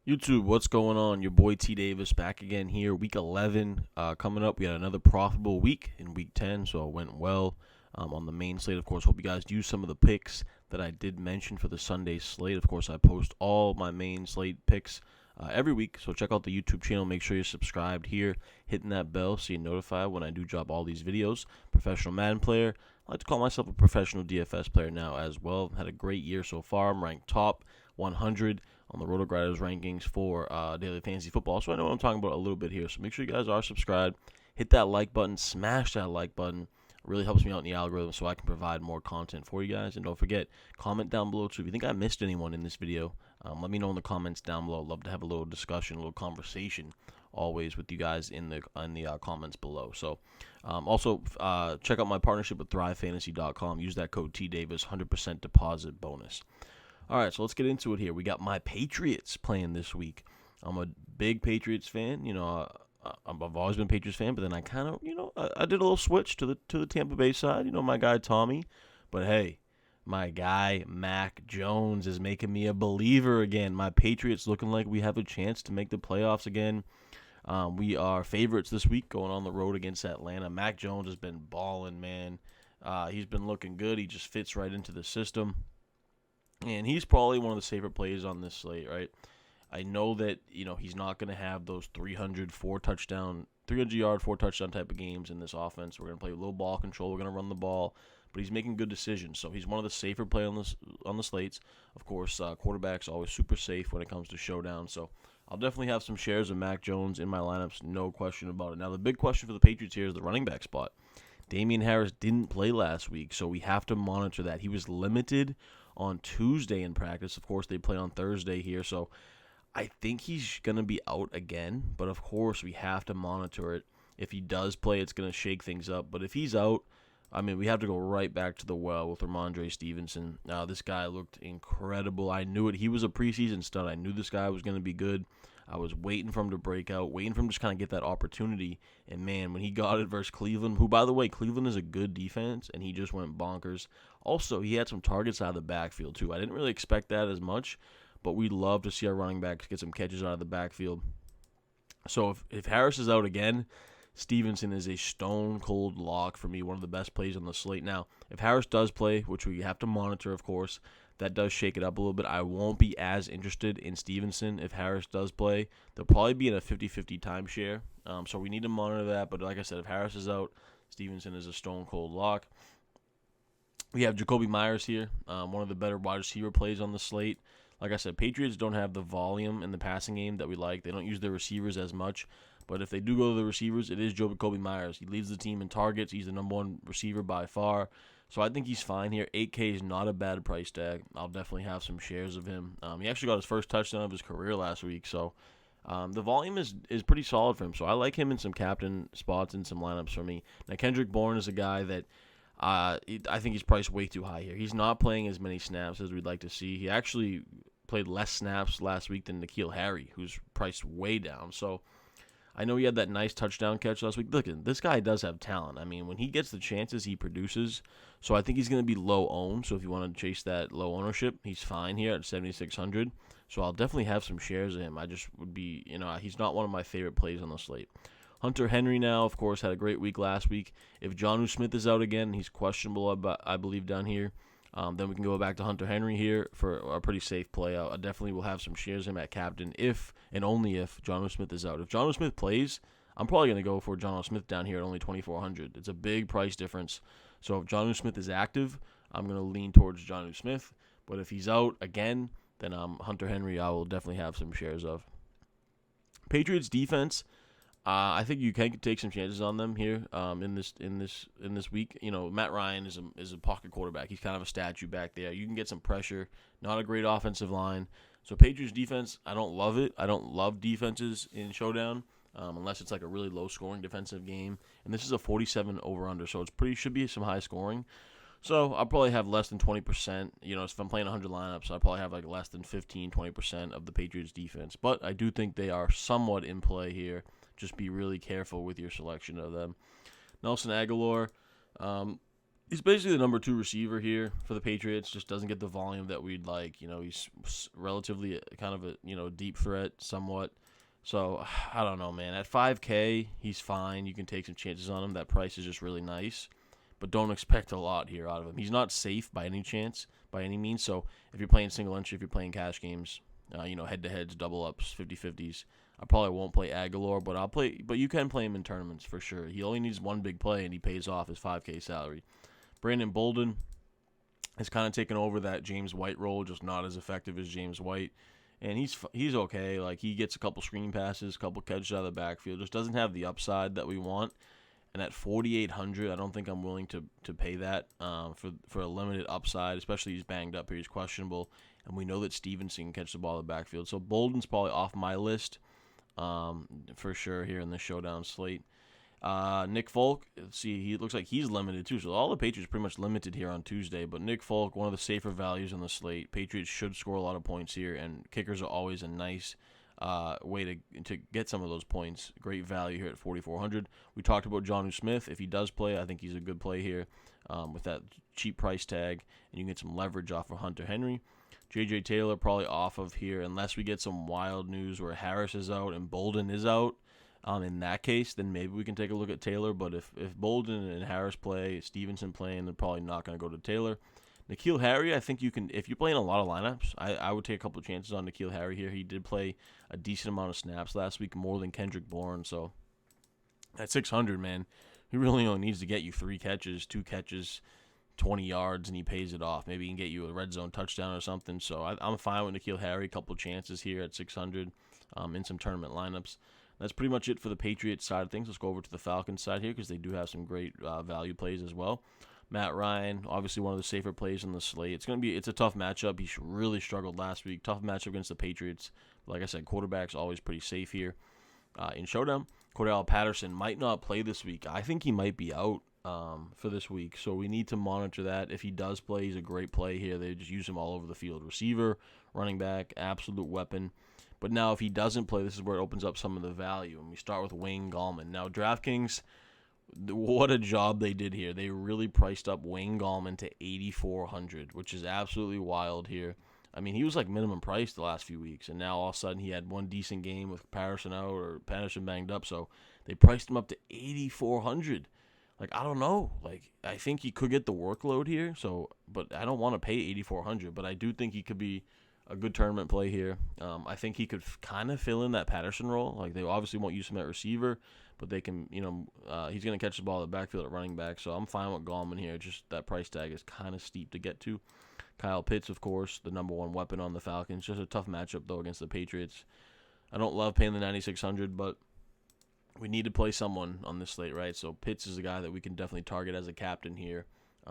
YouTube, what's going on? Your boy T Davis back again here. Week 11 coming up. We had another profitable week in week 10, so it went well on the main slate. Of course, hope you guys use some of the picks that I did mention for the Sunday slate. Of course, I post all my main slate picks every week, so check out the YouTube channel. Make sure you're subscribed here, hitting that bell so you're notified when I do drop all these videos. Professional Madden player. I like to call myself a professional DFS player now as well. Had a great year so far. I'm ranked top 100 on the RotoGrinders rankings for daily fantasy football. So I know what I'm talking about a little bit here. So make sure you guys are subscribed. Hit that like button. Smash that like button. It really helps me out in the algorithm so I can provide more content for you guys. And don't forget, comment down below too. If you think I missed anyone in this video, let me know in the comments down below. I'd love to have a little discussion, a little conversation always with you guys in the comments below. So also check out my partnership with ThriveFantasy.com. Use that code TDavis, 100% deposit bonus. All right, so let's get into it here. We got my Patriots playing this week. I'm a big Patriots fan. I've always been a Patriots fan, but then I kind of, I did a little switch to the Tampa Bay side. My guy Tommy. But hey, my guy Mac Jones is making me a believer again. My Patriots looking like we have a chance to make the playoffs again. We are favorites this week going on the road against Atlanta. Mac Jones has been balling, man. He's been looking good. He just fits right into the system. And he's probably one of the safer plays on this slate, right? I know that, he's not going to have those 300-yard, 4-touchdown type of games in this offense. We're going to play low ball control. We're going to run the ball. But he's making good decisions. So he's one of the safer play on the slates. Of course, quarterback's always super safe when it comes to showdown. So I'll definitely have some shares of Mac Jones in my lineups, no question about it. Now, the big question for the Patriots here is the running back spot. Damian Harris didn't play last week, so we have to monitor that. He was limited on Tuesday in practice. Of course, they play on Thursday here, so I think he's going to be out again, but of course we have to monitor it. If he does play, it's going to shake things up, but if he's out, we have to go right back to the well with Ramondre Stevenson. This guy looked incredible. I knew it. He was a preseason stud. I knew this guy was going to be good. I was waiting for him to break out, waiting for him to just kind of get that opportunity. And, man, when he got it versus Cleveland, who, by the way, Cleveland is a good defense, and he just went bonkers. Also, he had some targets out of the backfield, too. I didn't really expect that as much, but we'd love to see our running backs get some catches out of the backfield. So if Harris is out again, Stevenson is a stone-cold lock for me, one of the best plays on the slate. Now, if Harris does play, which we have to monitor, of course, that does shake it up a little bit. I won't be as interested in Stevenson if Harris does play. They'll probably be in a 50-50 timeshare, so we need to monitor that. But like I said, if Harris is out, Stevenson is a stone-cold lock. We have Jacoby Myers here, one of the better wide receiver plays on the slate. Like I said, Patriots don't have the volume in the passing game that we like. They don't use their receivers as much. But if they do go to the receivers, it is Jacoby Myers. He leads the team in targets. He's the number one receiver by far. So I think he's fine here. 8K is not a bad price tag. I'll definitely have some shares of him. He actually got his first touchdown of his career last week. So the volume is pretty solid for him. So I like him in some captain spots and some lineups for me. Now, Kendrick Bourne is a guy that I think he's priced way too high here. He's not playing as many snaps as we'd like to see. He actually played less snaps last week than N'Keal Harry, who's priced way down. So I know he had that nice touchdown catch last week. Look, this guy does have talent. When he gets the chances, he produces. So I think he's going to be low owned. So if you want to chase that low ownership, he's fine here at 7,600. So I'll definitely have some shares of him. I just would be, he's not one of my favorite plays on the slate. Hunter Henry now, of course, had a great week last week. If Jonnu Smith is out again, he's questionable, I believe, down here. Then we can go back to Hunter Henry here for a pretty safe play. I definitely will have some shares of him at captain if and only if Jonnu Smith is out. If Jonnu Smith plays, I'm probably going to go for Jonnu Smith down here at only 2,400. It's a big price difference. So if Jonnu Smith is active, I'm going to lean towards Jonnu Smith. But if he's out again, then Hunter Henry I will definitely have some shares of. Patriots defense. I think you can take some chances on them here in this week. Matt Ryan is a pocket quarterback. He's kind of a statue back there. You can get some pressure. Not a great offensive line. So Patriots defense, I don't love it. I don't love defenses in showdown unless it's like a really low scoring defensive game. And this is a 47 over under, so should be some high scoring. So I'll probably have less than 20%. If I'm playing 100 lineups, I'll probably have like less than 15, 20% of the Patriots defense. But I do think they are somewhat in play here. Just be really careful with your selection of them. Nelson Aguilar, He's basically the number 2 receiver here for the Patriots. Just doesn't get the volume that we'd like. He's relatively kind of a deep threat somewhat. So I don't know, man. At 5K, he's fine. You can take some chances on him. That price is just really nice, but don't expect a lot here out of him. He's not safe by any means. So if you're playing single entry, if you're playing cash games, head-to-heads, double-ups, 50-50s, I probably won't play Aguilar, but you can play him in tournaments for sure. He only needs one big play, and he pays off his 5K salary. Brandon Bolden has kind of taken over that James White role, just not as effective as James White. And he's okay. Like, he gets a couple screen passes, a couple catches out of the backfield. Just doesn't have the upside that we want. And at 4,800, I don't think I'm willing to pay that for a limited upside, especially he's banged up here. He's questionable. And we know that Stevenson can catch the ball in the backfield. So Bolden's probably off my list for sure here in the showdown slate. Nick Folk, he looks like he's limited too. So all the Patriots pretty much limited here on Tuesday. But Nick Folk, one of the safer values on the slate. Patriots should score a lot of points here, and kickers are always a nice way to get some of those points. Great value here at 4,400. We talked about Jonnu Smith. If he does play, I think he's a good play here with that cheap price tag, and you can get some leverage off of Hunter Henry. J.J. Taylor probably off of here unless we get some wild news where Harris is out and Bolden is out. In that case, then maybe we can take a look at Taylor. But if Bolden and Harris play, Stevenson playing, they're probably not going to go to Taylor. N'Keal Harry, I think you can, if you're playing a lot of lineups, I would take a couple of chances on N'Keal Harry here. He did play a decent amount of snaps last week, more than Kendrick Bourne. So at 600, man, he really only needs to get you 3 catches, 2 catches, 20 yards, and he pays it off. Maybe he can get you a red zone touchdown or something. So I'm fine with N'Keal Harry. A couple of chances here at 600 in some tournament lineups. That's pretty much it for the Patriots side of things. Let's go over to the Falcons side here because they do have some great value plays as well. Matt Ryan, obviously one of the safer plays in the slate. It's a tough matchup. He really struggled last week. Tough matchup against the Patriots. Like I said, quarterback's always pretty safe here. In showdown, Cordell Patterson might not play this week. I think he might be out for this week, so we need to monitor that. If he does play, he's a great play here. They just use him all over the field. Receiver, running back, absolute weapon. But now if he doesn't play, this is where it opens up some of the value. And we start with Wayne Gallman. Now, Draftkings, what a job they did here. They really priced up Wayne Gallman to 8,400, which is absolutely wild here. I mean, he was like minimum price the last few weeks, and now all of a sudden he had one decent game with Patterson out or Patterson banged up, so they priced him up to 8,400. Like, I don't know. Like, I think he could get the workload here, but I don't want to pay 8,400, but I do think he could be a good tournament play here. I think he could kind of fill in that Patterson role. Like, they obviously won't use him at receiver, but they can, he's going to catch the ball in the backfield at running back. So I'm fine with Gallman here. Just that price tag is kind of steep to get to. Kyle Pitts, of course, the number 1 weapon on the Falcons. Just a tough matchup, though, against the Patriots. I don't love paying the 9,600, but we need to play someone on this slate, right? So Pitts is a guy that we can definitely target as a captain here.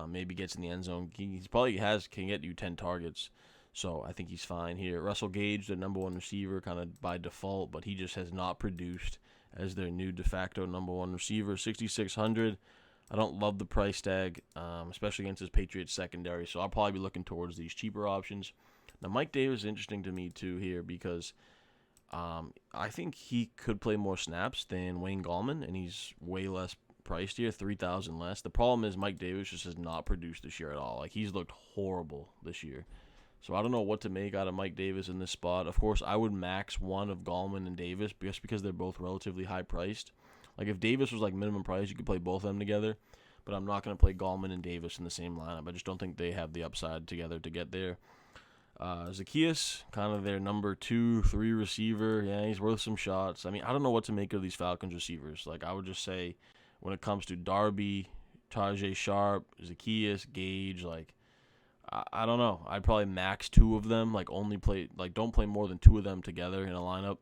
Maybe gets in the end zone. He probably can get you 10 targets. So I think he's fine here. Russell Gage, the number 1 receiver, kind of by default, but he just has not produced as their new de facto number 1 receiver. 6,600. I don't love the price tag, especially against his Patriots secondary. So I'll probably be looking towards these cheaper options. Now, Mike Davis is interesting to me too here because I think he could play more snaps than Wayne Gallman, and he's way less priced here, 3,000 less. The problem is Mike Davis just has not produced this year at all. Like, he's looked horrible this year. So I don't know what to make out of Mike Davis in this spot. Of course, I would max one of Gallman and Davis just because they're both relatively high priced. Like, if Davis was like minimum price, you could play both of them together. But I'm not going to play Gallman and Davis in the same lineup. I just don't think they have the upside together to get there. Zacchaeus, kind of their number 2, 3 receiver. Yeah, he's worth some shots. I mean, I don't know what to make of these Falcons receivers. Like, I would just say when it comes to Darby, Tajay Sharp, Zacchaeus, Gage, like, I don't know. I'd probably max 2 of them. Like, don't play more than 2 of them together in a lineup.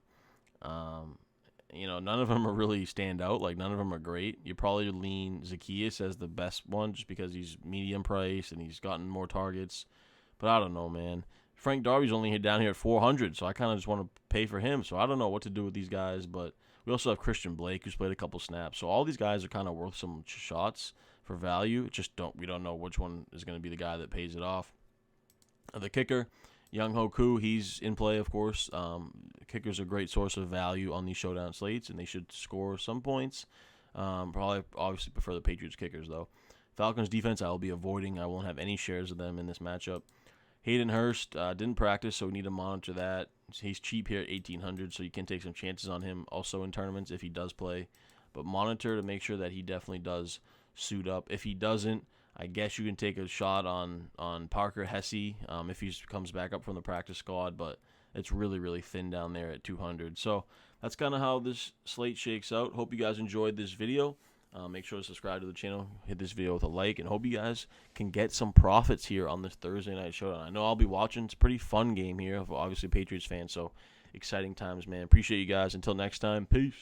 None of them are really stand out. Like, none of them are great. You probably lean Zacchaeus as the best one just because he's medium price and he's gotten more targets. But I don't know, man. Frank Darby's only down here at 400, so I kind of just want to pay for him. So I don't know what to do with these guys. But we also have Christian Blake, who's played a couple snaps. So all these guys are kind of worth some shots for value. We don't know which one is going to be the guy that pays it off. The kicker, Young Hoku, he's in play, of course. Kickers are a great source of value on these showdown slates, and they should score some points. Probably, obviously, prefer the Patriots kickers, though. Falcons defense I will be avoiding. I won't have any shares of them in this matchup. Hayden Hurst didn't practice, so we need to monitor that. He's cheap here at 1,800, so you can take some chances on him also in tournaments if he does play. But monitor to make sure that he definitely does suit up. If he doesn't, I guess you can take a shot on Parker Hesse if he comes back up from the practice squad, but it's really, really thin down there at 200. So that's kind of how this slate shakes out. Hope you guys enjoyed this video. Make sure to subscribe to the channel, hit this video with a like, and hope you guys can get some profits here on this Thursday night showdown. I know I'll be watching. It's a pretty fun game here. Obviously, Patriots fans, so exciting times, man. Appreciate you guys. Until next time, peace.